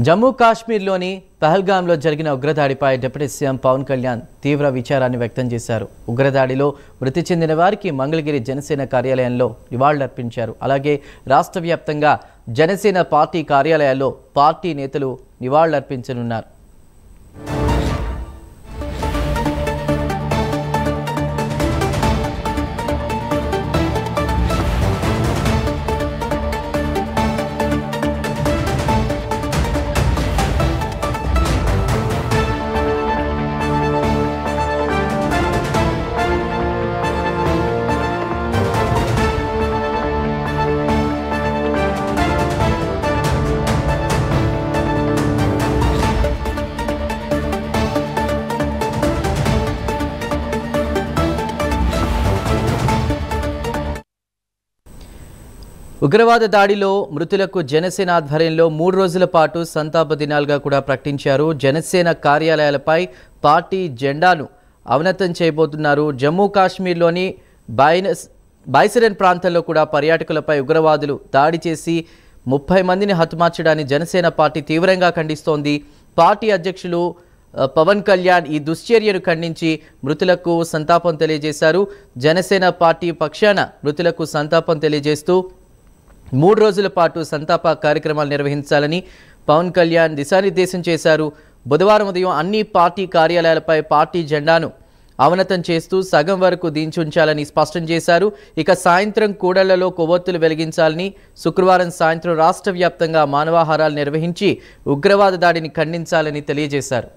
జమ్మూ కాశ్మీర్లోని పహల్గాంలో జరిగిన ఉగ్రదాడిపై deputy CM Pawan Kalyan తీవ్ర విచారాన్ని వ్యక్తం చేశారు. ఉగ్రదాడిలో మృతి చెందిన వారికి మంగళగిరి జనసేన కార్యాలయంలో నివాళులర్పించారు. అలాగే రాష్ట్ర వ్యాప్తంగా జనసేన పార్టీ కార్యాలయాల్లో పార్టీ నేతలు నివాళులర్పించనున్నారు. ఉగ్రవాద దాడిలో మృతులకు జనసేన ఆధ్వర్యంలో 3 రోజుల పాటు సంతాప దినాలుగా కూడా ప్రకటించారు. జనసేన కార్యాలయాలపై పార్టీ జెండాను అవనతం చేయబోతున్నారు. జమ్మూ కాశ్మీర్లోని బైసరెన్ ప్రాంతంలో కూడా పర్యాటకులపై ఉగ్రవాదులు దాడి చేసి 30 మందిని హతమార్చడాన్ని జనసేన పార్టీ తీవ్రంగా ఖండిస్తోంది. పార్టీ అధ్యక్షులు పవన్ కళ్యాణ్ ఈ దుశ్చర్యను ఖండించి మృతులకు సంతాపం తెలియజేశారు. జనసేన పార్టీ పక్షాన మృతులకు సంతాపం తెలియజేస్తూ 3 రోజుల పాటు సంతాప కార్యక్రమాలు నిర్వహించాలని పవన్ కళ్యాణ్ దిశానిర్దేశం చేశారు. బుధవారం ఉదయం అన్ని పార్టీ కార్యాలయాలపై పార్టీ జెండాను అవనతం చేస్తూ సగం వరకు దించుంచాలని స్పష్టం చేశారు. ఇక సాయంత్రం కూడళ్లలో కొవ్వొత్తులు వెలిగించాలని, శుక్రవారం సాయంత్రం రాష్ట్ర వ్యాప్తంగా మానవాహారాలు నిర్వహించి ఉగ్రవాద దాడిని ఖండించాలని తెలియజేశారు.